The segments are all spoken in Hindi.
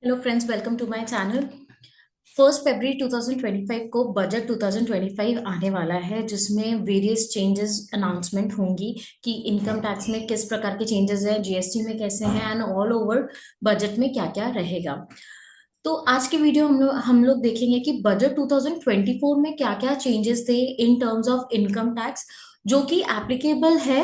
Hello friends, welcome to my channel. 1 फरवरी 2025 को बजट 2025 आने वाला है, जिसमें वेरियस चेंजेस अनाउंसमेंट होंगी कि इनकम टैक्स में किस प्रकार के चेंजेस हैं, जीएसटी में कैसे हैं एंड ऑल ओवर बजट में क्या क्या रहेगा। तो आज की वीडियो हम लोग देखेंगे कि बजट 2024 में क्या क्या चेंजेस थे in terms of income tax, जो कि एप्लीकेबल है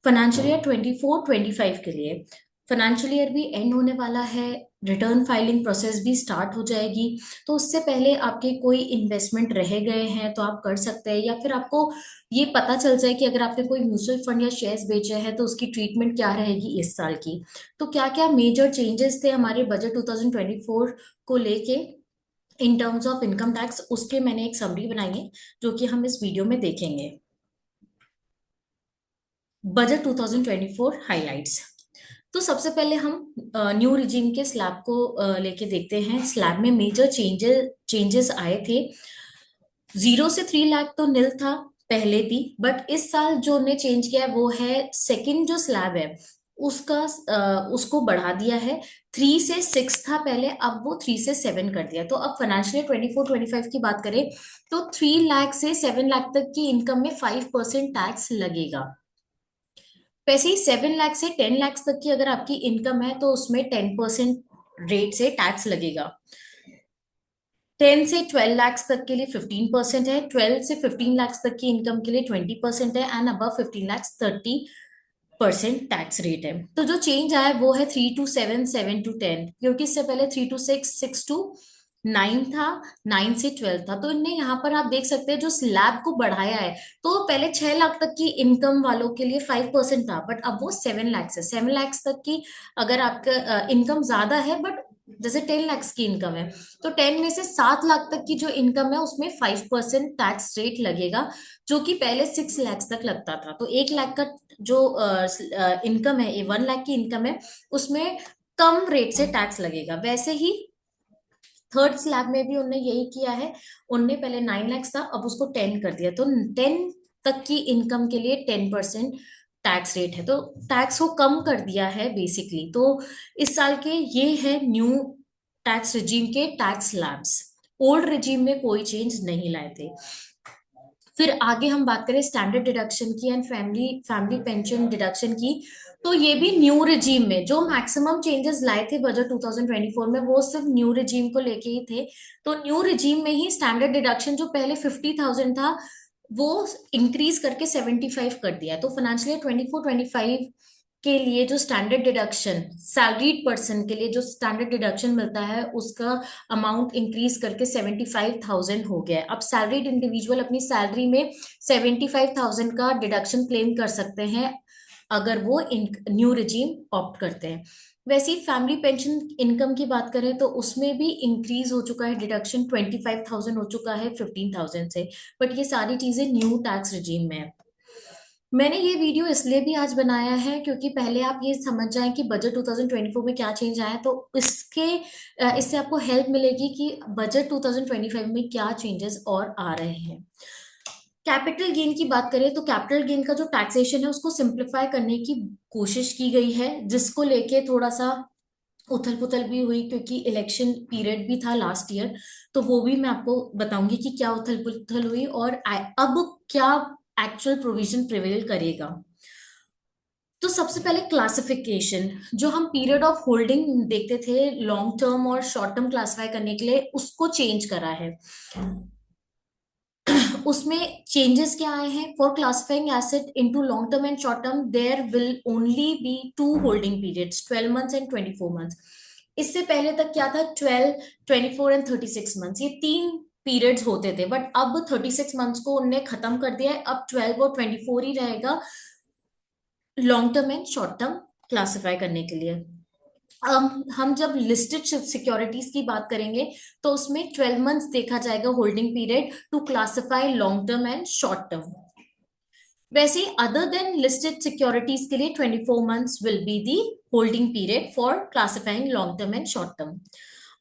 फाइनेंशियल ईयर 24-25 के लिए। फाइनेंशियल ईयर भी एंड होने वाला है, रिटर्न फाइलिंग प्रोसेस भी स्टार्ट हो जाएगी। तो उससे पहले आपके कोई इन्वेस्टमेंट रह गए हैं तो आप कर सकते हैं, या फिर आपको ये पता चल जाए कि अगर आपने कोई म्यूचुअल फंड या शेयर्स बेचे हैं तो उसकी ट्रीटमेंट क्या रहेगी इस साल की। तो क्या क्या मेजर चेंजेस थे हमारे बजट 2024 को लेके in terms of income tax, उसके मैंने एक समरी बनाई है जो कि हम इस वीडियो में देखेंगे। Budget 2024 highlights. तो सबसे पहले हम न्यू रिजीम के स्लैब को लेके देखते हैं। स्लैब में मेजर चेंजेस आए थे। 0 से 3 लाख तो नील था पहले भी, बट इस साल जो उन्हें चेंज किया है वो है सेकंड जो स्लैब है उसका, उसको बढ़ा दिया है। 3 से 6 था पहले, अब वो 3 से 7 कर दिया। तो अब फाइनेंशियल 24-25 की बात करें तो 3 लाख से 7 लाख तक की इनकम में 5% टैक्स लगेगा। वैसे ही 7 लाख से 10 लाख तक की अगर आपकी इनकम है तो उसमें 10% रेट से टैक्स लगेगा। 10 से 12 लाख तक के लिए 15% है, 12 से 15 लाख तक की इनकम के लिए 20% है, and above 15 lakh 30% tax rate है। तो जो चेंज आया है वो है 3 to 7, 7 to 10, क्योंकि इससे पहले 3 to 6, 6 to 9 था, 9 से 12 था। तो इनने यहाँ पर आप देख सकते हैं जो स्लैब को बढ़ाया है। तो पहले 6 लाख तक की इनकम वालों के लिए 5% था, बट अब वो 7 लाख है। 7 लाख तक की अगर आपका इनकम ज्यादा है, बट जैसे 10 लाख की इनकम है तो 10 में से 7 लाख तक की जो इनकम है उसमें 5% टैक्स रेट लगेगा, जो कि पहले 6 लाख तक लगता था। तो 1 लाख का जो इनकम है, ये 1 लाख की इनकम है, उसमें कम रेट से टैक्स लगेगा। वैसे ही थर्ड स्लैब में भी उनने यही किया है। उनने पहले 9 लाख था, अब उसको 10 कर दिया। तो 10 तक की इनकम के लिए 10% टैक्स रेट है। तो टैक्स को कम कर दिया है बेसिकली। तो इस साल के ये है न्यू टैक्स रिजीम के टैक्स स्लैब्स। ओल्ड रिजीम में कोई चेंज नहीं लाए थे। फिर आगे हम बात करें स्टैंडर्ड डिडक्शन की and family family pension deduction की। तो ये भी न्यू रिजीम में जो मैक्सिमम चेंजेस लाए थे बजट 2024 में, वो सिर्फ न्यू रिजीम को लेके ही थे। तो न्यू रिजीम में ही स्टैंडर्ड डिडक्शन जो पहले 50,000 था वो इंक्रीज करके 75 कर दिया। तो फाइनेंशियल 24-25 के लिए जो स्टैंडर्ड डिडक्शन सैलरीड पर्सन के लिए जो स्टैंडर्ड डिडक्शन मिलता है उसका अमाउंट इंक्रीज करके 75,000 हो गया है। अब सैलरीड इंडिविजुअल अपनी सैलरी में 75,000 का डिडक्शन क्लेम कर सकते हैं अगर वो न्यू रिजीम ऑप्ट करते हैं। वैसे ही फैमिली पेंशन इनकम की बात करें तो उसमें भी इंक्रीज हो चुका है डिडक्शन, 25,000 हो चुका है 15,000 से। बट ये सारी चीजें न्यू टैक्स रिजीम में है। मैंने ये वीडियो इसलिए भी आज बनाया है क्योंकि पहले आप ये समझ जाएं कि बजट 2024 में क्या चेंज आया है, तो इससे आपको हेल्प मिलेगी कि बजट 2025 में क्या चेंजेस और आ रहे हैं। कैपिटल गेन की बात करें तो कैपिटल गेन का जो टैक्सेशन है उसको सिंप्लीफाई करने की कोशिश की गई है, जिसको लेके थोड़ा सा उथल पुथल भी हुई क्योंकि इलेक्शन पीरियड भी था लास्ट ईयर। तो वो भी मैं आपको बताऊंगी कि क्या उथल पुथल हुई और अब क्या एक्चुअल प्रोविजन प्रिवेल करेगा। तो सबसे पहले क्लासिफिकेशन, जो हम पीरियड ऑफ होल्डिंग देखते थे लॉन्ग टर्म और शॉर्ट टर्म क्लासिफाई करने के लिए, उसको चेंज करा है। उसमें चेंजेस क्या आए हैं? For classifying asset into long term and short term there will only be two holding periods, 12 months and 24 months. इससे पहले तक क्या था? 12, 24 एंड 36 मंथ्स, ये तीन पीरियड्स होते थे। बट अब 36 मंथ्स को उनने खत्म कर दिया है। अब 12 और 24 ही रहेगा long term and short term classify करने के लिए। हम जब लिस्टेड सिक्योरिटीज की बात करेंगे तो उसमें 12 मंथ्स देखा जाएगा holding period to classify long term and short term. वैसे अदर देन लिस्टेड सिक्योरिटीज के लिए 24 months will be the holding period for classifying long term and short term.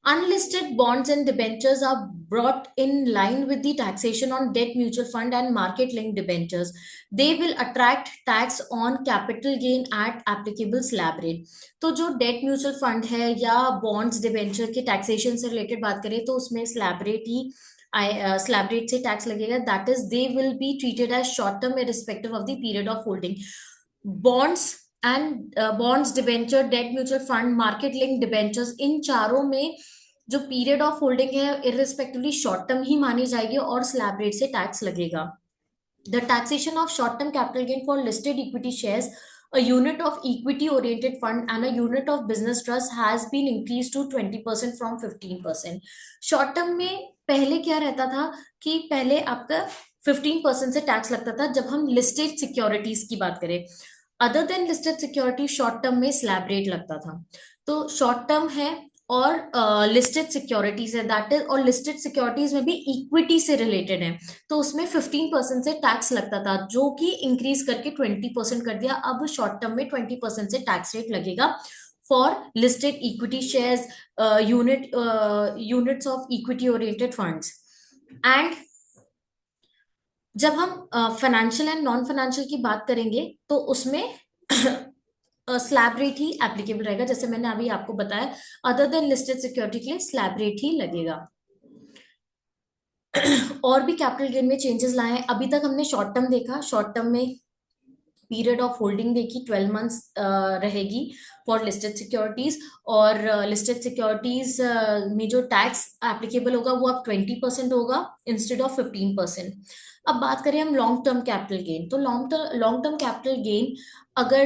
Unlisted bonds and debentures are brought in line with the taxation on debt mutual fund and market linked debentures. They will attract tax on capital gain at applicable slab rate. तो जो डेट म्यूचुअल फंड है या बॉन्ड्स डिबेंचर के टैक्सेशन से रिलेटेड बात करें तो उसमें स्लैब रेट ही स्लैब रेट से टैक्स लगेगा. That is they will be treated as short term irrespective of the period of holding. Bonds and bonds, debenture, debt mutual fund, market link debentures, इन चारों में जो पीरियड ऑफ होल्डिंग है इररिस्पेक्टिवली शॉर्ट टर्म ही मानी जाएगी और स्लैब रेट से टैक्स लगेगा. The taxation of short term capital gain for listed equity shares, a unit of equity oriented fund and a unit of business trust has been increased to 20% from 15%. Short term में पहले क्या रहता था कि पहले आपका 15% से टैक्स लगता था जब हम लिस्टेड सिक्योरिटीज की बात करें. Other than listed security short term में स्लैब रेट लगता था. तो शॉर्ट टर्म है और लिस्टेड सिक्योरिटीज है, दैट इज, और लिस्टेड सिक्योरिटीज में भी इक्विटी से रिलेटेड है तो उसमें 15% से टैक्स लगता था जो कि इंक्रीज करके 20% कर दिया. अब शॉर्ट टर्म में 20% से टैक्स रेट लगेगा for listed equity shares, units of equity oriented funds. And जब हम फाइनेंशियल एंड नॉन फाइनेंशियल की बात करेंगे तो उसमें स्लैब रेट ही एप्लीकेबल रहेगा, जैसे मैंने अभी आपको बताया. अदर देन लिस्टेड सिक्योरिटी के लिए स्लैब रेट ही लगेगा. और भी कैपिटल गेन में चेंजेस लाए हैं. अभी तक हमने शॉर्ट टर्म देखा. शॉर्ट टर्म में पीरियड ऑफ होल्डिंग देखी 12 मंथ्स रहेगी फॉर लिस्टेड सिक्योरिटीज, और लिस्टेड सिक्योरिटीज में जो टैक्स एप्लीकेबल होगा वो अब 20% होगा इंस्टेड ऑफ 15%. अब बात करें हम लॉन्ग टर्म कैपिटल गेन, तो लॉन्ग टर्म कैपिटल गेन अगर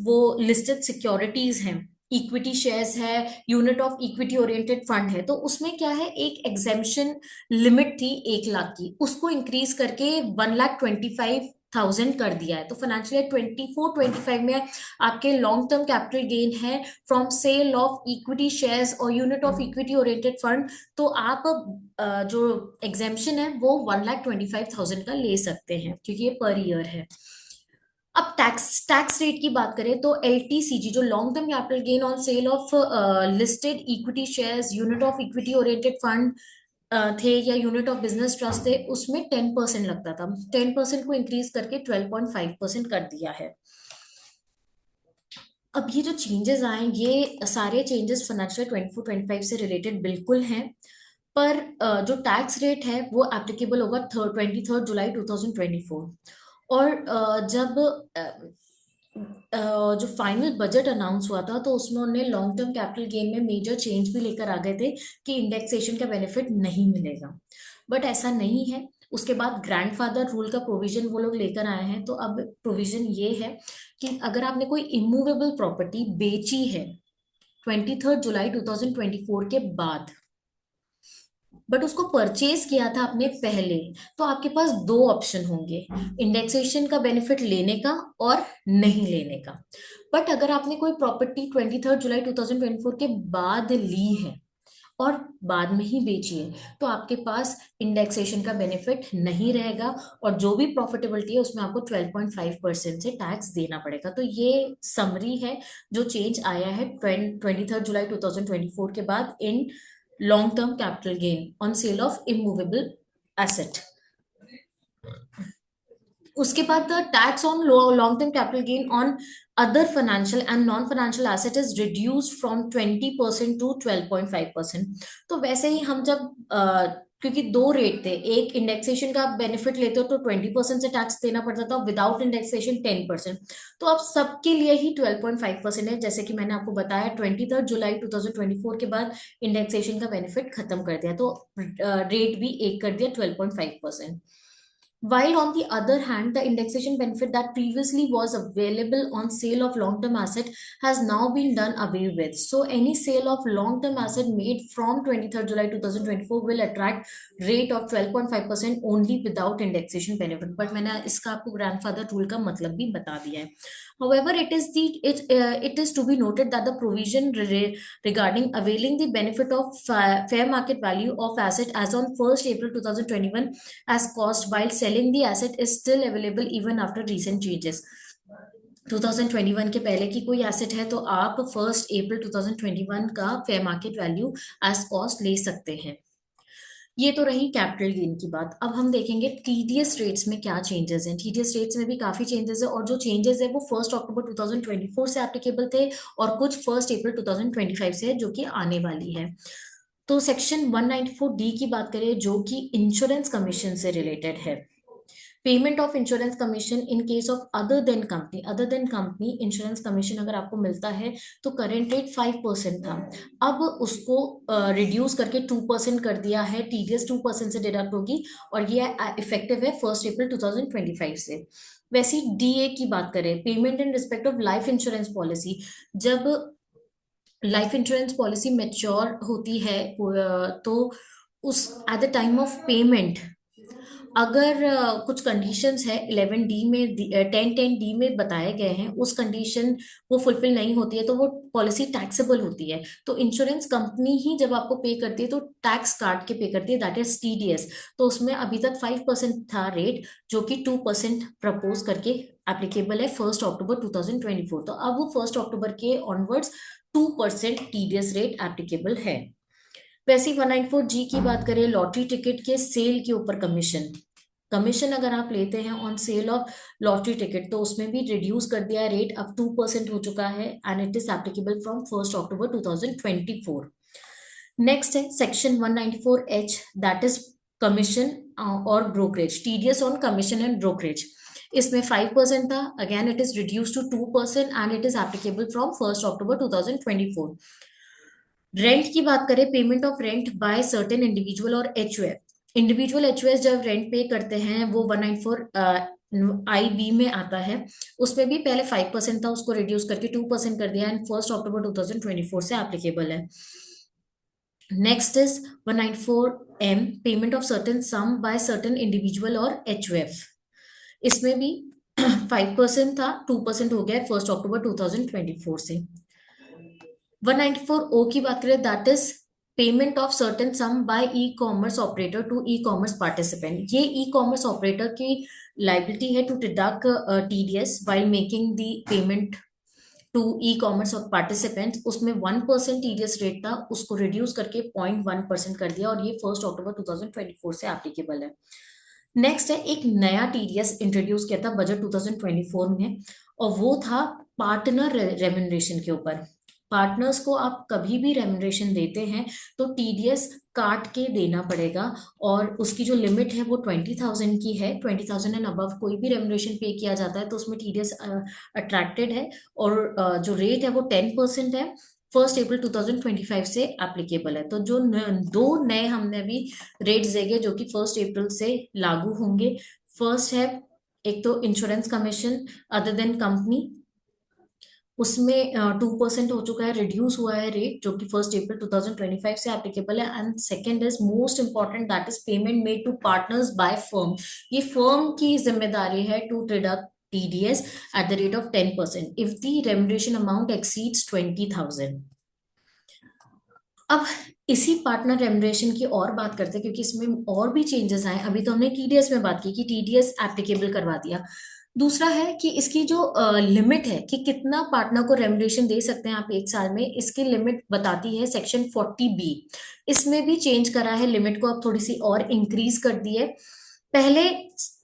वो लिस्टेड सिक्योरिटीज हैं, इक्विटी शेयर्स है, unit of equity oriented fund है, तो उसमें क्या है, एक एग्जेम्पशन लिमिट थी 1 लाख की, उसको इंक्रीज करके 1,25,000 कर दिया है. तो फाइनेंशियल ईयर 24-25 में आपके लॉन्ग टर्म कैपिटल गेन है from sale of equity shares और unit of equity oriented fund. तो आप जो एग्जेम्पशन है वो 1,25,000 का ले सकते हैं क्योंकि ये पर ईयर है. अब टैक्स रेट की बात करें तो LTCG जो long term capital gain on sale of listed equity shares, unit of equity oriented fund थे या यूनिट ऑफ बिजनेस ट्रस्ट थे, उसमें 10% लगता था. 10% को इंक्रीज करके 12.5% कर दिया है. अब ये जो चेंजेस आए ये सारे चेंजेस फाइनेंशियल 24-25 से रिलेटेड बिल्कुल हैं, पर जो टैक्स रेट है वो एप्लीकेबल होगा 23 जुलाई 2024. और जब जो फाइनल बजट अनाउंस हुआ था तो उसमें उन्होंने लॉन्ग टर्म कैपिटल गेन में मेजर चेंज भी लेकर आ गए थे कि इंडेक्सेशन का बेनिफिट नहीं मिलेगा, बट ऐसा नहीं है. उसके बाद ग्रैंडफादर रूल का प्रोविजन वो लोग लेकर आए हैं. तो अब प्रोविजन ये है कि अगर आपने कोई इमूवेबल प्रॉपर्टी बेची है 23 जुलाई 2024 के बाद, बट उसको परचेज किया था आपने पहले, तो आपके पास दो ऑप्शन होंगे, इंडेक्सेशन का बेनिफिट लेने का और नहीं लेने का. बट अगर आपने कोई प्रॉपर्टी 23 जुलाई 2024 के बाद ली है और बाद में ही बेची है तो आपके पास इंडेक्सेशन का बेनिफिट नहीं रहेगा और जो भी प्रॉफिटेबिलिटी है उसमें आपको 12.5% से टैक्स देना पड़ेगा. तो ये समरी है जो चेंज आया है 23 जुलाई 2024 के बाद इन long term capital gain on sale of immovable asset. उसके बाद tax on long term capital gain on other financial and non financial asset is reduced from 20% to 12.5%. तो वैसे ही हम जब क्योंकि दो रेट थे, एक इंडेक्सेशन का बेनिफिट लेते हो तो 20% से टैक्स देना पड़ता था, विदाउट इंडेक्सेशन 10%. तो अब सबके लिए ही 12.5% है. जैसे कि मैंने आपको बताया 23 जुलाई 2024 के बाद इंडेक्सेशन का बेनिफिट खत्म कर दिया तो रेट भी एक कर दिया 12.5%. While on the other hand, the indexation benefit that previously was available on sale of long-term asset has now been done away with. So any sale of long-term asset made from 23 July 2024 will attract rate of 12.5% only without indexation benefit. But मैंने इसका आपको grandfather rule का मतलब भी बता दिया है. However, it is to be noted that the provision regarding availing the benefit of fair market value of asset as on 1st April 2021 as cost while selling the asset is still available even after recent changes. 2021 के पहले की कोई एसेट है तो आप 1 अप्रैल 2021 का fair market value as cost ले सकते हैं। ये तो रही कैपिटल गेन की बात। अब हम देखेंगे टीडीएस रेट्स में क्या चेंजेस हैं। टीडीएस रेट्स में भी काफी चेंजेस है, और जो चेंजेस है वो 1 अक्टूबर 2024 से एप्लीकेबल थे और कुछ 1 अप्रैल 2025 से है, जो कि आने वाली है। तो सेक्शन 194D की बात करें, जो कि इंश्योरेंस कमीशन से रिलेटेड है। Payment of insurance commission in case of other than company insurance commission अगर आपको मिलता है तो करेंट रेट 5% था, अब उसको रिड्यूस करके 2% कर दिया है। टीडीएस 2% से डिडक्ट होगी और ये इफेक्टिव है 1 अप्रैल 2025 से। वैसे डीए की बात करें, payment in respect of life insurance policy, जब लाइफ इंश्योरेंस पॉलिसी मेच्योर होती है तो उस at the time of payment अगर कुछ कंडीशंस है 11D में 1010D में बताए गए हैं, उस कंडीशन वो फुलफिल नहीं होती है तो वो पॉलिसी टैक्सेबल होती है। तो इंश्योरेंस कंपनी ही जब आपको पे करती है तो टैक्स काट के पे करती है, दैट इज टीडीएस। तो उसमें अभी तक 5% था रेट, जो कि 2% प्रपोज करके एप्लीकेबल है 1 अक्टूबर 2024। तो अब वो 1 अक्टूबर के ऑनवर्ड्स 2% टीडीएस रेट एप्लीकेबल है। वैसे 194G की बात करें, लॉटरी टिकट के सेल के ऊपर कमीशन, कमीशन अगर आप लेते हैं on sale of lottery ticket तो उसमें भी रिड्यूस कर दिया है रेट, अब 2% हो चुका है and it is applicable from 1 October 2024। Next है section 194H, that is commission और brokerage, TDS on commission and brokerage. इसमें 5% था, again it is reduce to 2% and it is applicable from 1 October 2024। Rent की बात करें, payment of rent by certain individual और एचयूएफ। इंडिविजुअल एचयूएफ जब रेंट पे करते हैं वो 194 IB में आता है। उसमें भी पहले 5% था, उसको रिड्यूस करके 2% कर दिया एंड 1 अक्टूबर 2024 से एप्लीकेबल है। Next is 194M, payment of certain sum by certain individual और एचयूएफ। इसमें भी 5% था, 2% हो गया 1 अक्टूबर 2024 से। 194O की बात करें, that is payment of certain sum by e commerce operator to e commerce participant. ये ई कॉमर्स ऑपरेटर की लाइबिलिटी है to deduct TDS while making the payment to e commerce participant. उसमें 1% टीडीएस रेट था, उसको रिड्यूस करके 0.1% कर दिया और ये 1 अक्टूबर 2024 से एप्लीकेबल है। नेक्स्ट है, एक नया टीडीएस इंट्रोड्यूस किया था बजट 2024 में, और वो था पार्टनर रेम्यूनरेशन के ऊपर। पार्टनर्स को आप कभी भी रेम्यूनरेशन देते हैं तो टीडीएस काट के देना पड़ेगा, और उसकी जो लिमिट है वो 20,000 की है। 20,000 एंड अबव कोई भी रेम्यूनरेशन पे किया जाता है तो उसमें टीडीएस अट्रैक्टेड है, और जो रेट है वो 10% है। 1 अप्रैल 2025 से एप्लीकेबल है। तो जो दो नए हमने अभी रेट्स देंगे जो कि 1 अप्रैल से लागू होंगे। फर्स्ट है, एक तो insurance commission other than company, उसमें 2% हो चुका है, रिड्यूस हुआ है रेट, जो कि 1 अप्रैल 2025 से एप्लीकेबल है। And second is most important, that is payment made to partners by firm. ये फर्म की जिम्मेदारी है to deduct TDS at the rate of 10% if the remuneration amount exceeds 20,000। अब इसी पार्टनर रेम्युनरेशन की और बात करते हैं, क्योंकि इसमें और भी चेंजेस आए। अभी तो हमने टीडीएस में बात की कि टीडीएस एप्लीकेबल करवा दिया। दूसरा है कि इसकी जो लिमिट है कि कितना पार्टनर को रेम्युनरेशन दे सकते हैं आप एक साल में, इसकी लिमिट बताती है सेक्शन 40B। इसमें भी चेंज करा है, लिमिट को अब थोड़ी सी और इंक्रीज कर दी है। पहले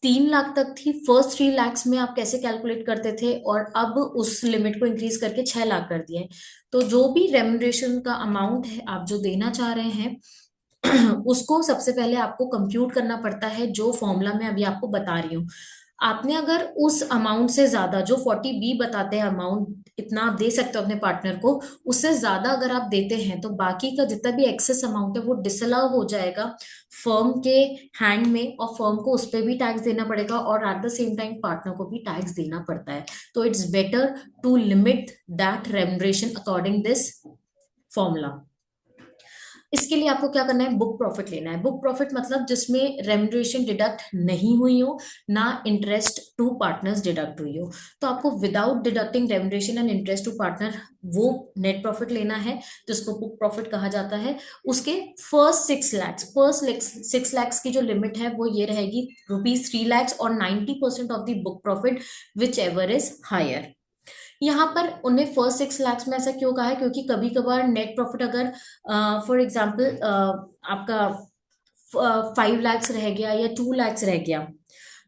3 लाख तक थी, फर्स्ट 3 lakhs में आप कैसे कैलकुलेट करते थे, और अब उस लिमिट को इंक्रीज करके 6 लाख कर दिया है। तो जो भी रेम्युनरेशन का अमाउंट है आप जो देना चाह रहे हैं उसको सबसे पहले आपको कंप्यूट करना पड़ता है, जो फॉर्मूला मैं अभी आपको बता रही हूँ। आपने अगर उस अमाउंट से ज्यादा, जो 40B बताते हैं अमाउंट, इतना आप दे सकते हो अपने पार्टनर को, उससे ज्यादा अगर आप देते हैं तो बाकी का जितना भी एक्सेस अमाउंट है वो डिसअलाउ हो जाएगा फर्म के हैंड में, और फर्म को उस पर भी टैक्स देना पड़ेगा और at the same time partner को भी टैक्स देना पड़ता है। तो it's better to limit that remuneration according this formula. इसके लिए आपको क्या करना है, बुक प्रॉफिट लेना है। बुक प्रॉफिट मतलब जिसमें रेम्युनरेशन डिडक्ट नहीं हुई हो, ना इंटरेस्ट टू पार्टनर्स डिडक्ट हुई हो। तो आपको without deducting remuneration and interest to partner वो नेट प्रॉफिट लेना है, जिसको बुक प्रॉफिट कहा जाता है। उसके फर्स्ट 6 lakhs की जो लिमिट है वो ये रहेगी ₹3 lakhs और 90% of the book profit whichever is higher. यहाँ पर उन्हें फर्स्ट 6 लाख में ऐसा क्यों कहा है, क्योंकि कभी कभार नेट प्रॉफिट अगर फॉर एग्जाम्पल आपका 5 लाख रह गया या 2 लाख रह गया,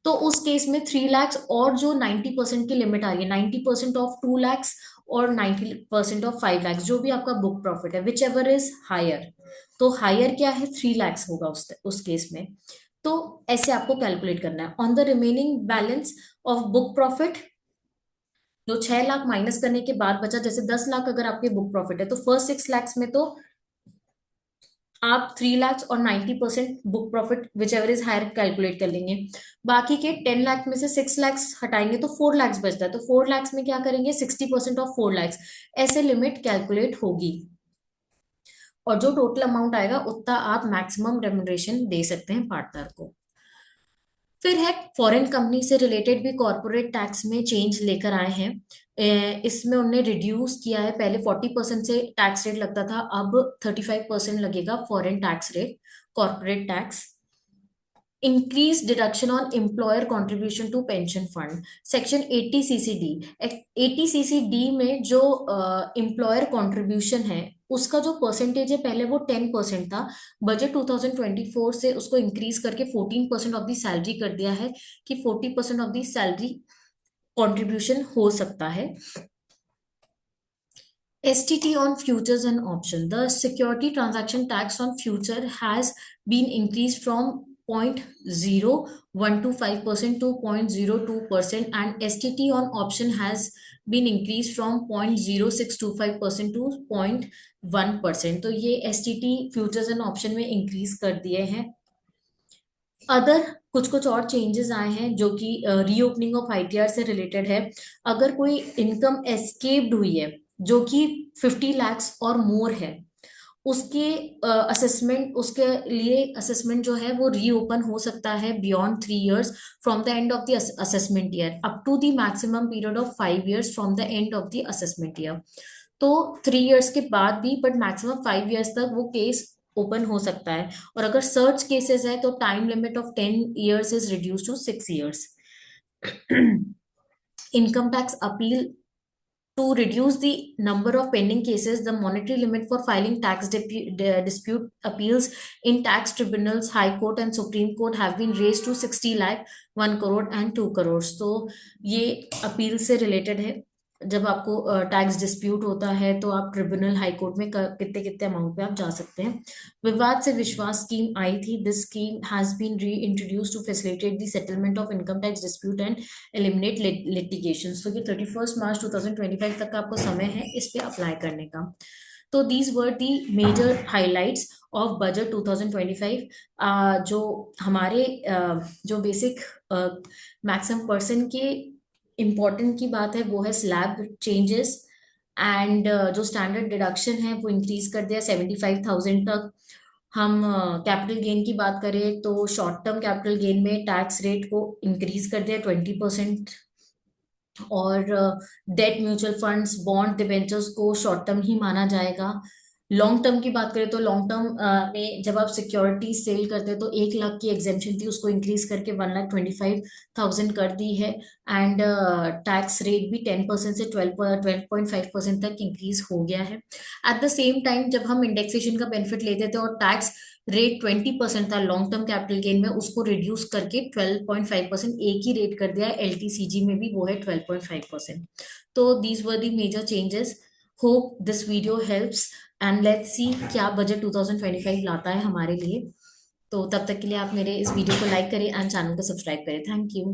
तो उस केस में 3 लाख और जो 90% की लिमिट आ रही है, 90% ऑफ 2 लाख और 90% ऑफ 5 लाख, जो भी आपका बुक प्रॉफिट है विच एवर इज हायर, तो हायर क्या है 3 लाख होगा उस केस में। तो ऐसे आपको कैलकुलेट करना है on the remaining balance of book profit. जो 6 लाख माइनस करने के बाद बचा, जैसे 10 लाख अगर आपके बुक प्रॉफिट है, तो फर्स्ट 6 लाख में तो आप 3 लाख और 90% book profit whichever is higher calculate कर लेंगे। बाकी के 10 लाख में से 6 लाख हटाएंगे तो 4 लाख बचता है, तो 4 लाख में क्या करेंगे 60% ऑफ 4 लाख, ऐसे लिमिट कैलकुलेट होगी। और जो टोटल अमाउंट आएगा उतना आप मैक्सिमम रेम्युनरेशन दे सकते हैं पार्टनर को। फिर है फॉरेन कंपनी से रिलेटेड भी कॉर्पोरेट टैक्स में चेंज लेकर आए हैं। इसमें उन्होंने रिड्यूस किया है, पहले 40% से टैक्स रेट लगता था, अब 35% लगेगा foreign tax rate corporate tax. Increase deduction on employer contribution to pension fund, section 80 CCD। 80 CCD में जो एम्प्लॉयर कंट्रीब्यूशन है उसका जो परसेंटेज है पहले वो 10% था, बजट 2024 से उसको इंक्रीज करके 14% ऑफ द सैलरी कर दिया है, कि 40% ऑफ द सैलरी कंट्रीब्यूशन हो सकता है। STT on futures and option. The security transaction tax on future has been increased from 0.012% to 0.02%, and STT on option has been increased from 0.0625% to 0.1%. तो ये STT futures and option में increase कर दिए हैं। अदर कुछ कुछ और चेंजेस आए हैं जो कि रीओपनिंग ऑफ ITR से रिलेटेड है। अगर कोई इनकम एस्केप्ड हुई है जो कि 50 लाख और मोर है, उसके असेसमेंट, उसके लिए असेसमेंट जो है वो रीओपन हो सकता है beyond 3 years from the end of the assessment year up to the maximum period of 5 years from the end of the assessment year. तो 3 years के बाद भी बट मैक्सिमम 5 years तक वो केस ओपन हो सकता है। और अगर सर्च केसेस है तो time limit of 10 years is reduce to 6 years। Income tax appeal, to reduce the number of pending cases, the monetary limit for filing tax dispute appeals in tax tribunals, High Court and Supreme Court have been raised to 60 lakh, 1 crore and 2 crores। तो ये अपील से रिलेटेड है। जब आपको टैक्स डिस्प्यूट होता है तो आप ट्रिब्यूनल हाई कोर्ट में कितने कितने अमाउंट पे आप जा सकते हैं। विवाद से विश्वास स्कीम आई थी। This scheme has been reintroduce to facilitate the settlement of income tax dispute and eliminate litigation. तो ये 31 मार्च 2025 तक का आपको समय है इस पे अप्लाई करने का। तो these were the major highlights of budget 2025। जो हमारे जो बेसिक मैक्सिमम पर्सन के इम्पोर्टेंट की बात है वो है स्लैब चेंजेस, एंड जो स्टैंडर्ड डिडक्शन है वो इंक्रीज कर दिया 75,000 तक। हम कैपिटल गेन की बात करें तो शॉर्ट टर्म कैपिटल गेन में टैक्स रेट को इंक्रीज कर दिया 20%। और debt mutual funds bond debentures को शॉर्ट टर्म ही माना जाएगा। लॉन्ग टर्म की बात करें तो लॉन्ग टर्म में जब आप सिक्योरिटी सेल करते हैं तो 1 लाख की एग्जेम्पशन थी, उसको इंक्रीज करके 1,25,000 कर दी है। एंड टैक्स रेट भी 10% से 12.5% तक इंक्रीज हो गया है। एट द सेम टाइम जब हम इंडेक्सेशन का बेनिफिट लेते थे और टैक्स रेट 20% था लॉन्ग टर्म कैपिटल गेन में, उसको रिड्यूस करके 12.5% एक ही रेट कर दिया है। LTCG में भी वो है 12.5%। तो these were the major changes. Hope this video helps and let's see क्या बजट 2025 लाता है हमारे लिए। तो तब तक के लिए आप मेरे इस वीडियो को लाइक करें एंड चैनल को सब्सक्राइब करें। Thank you.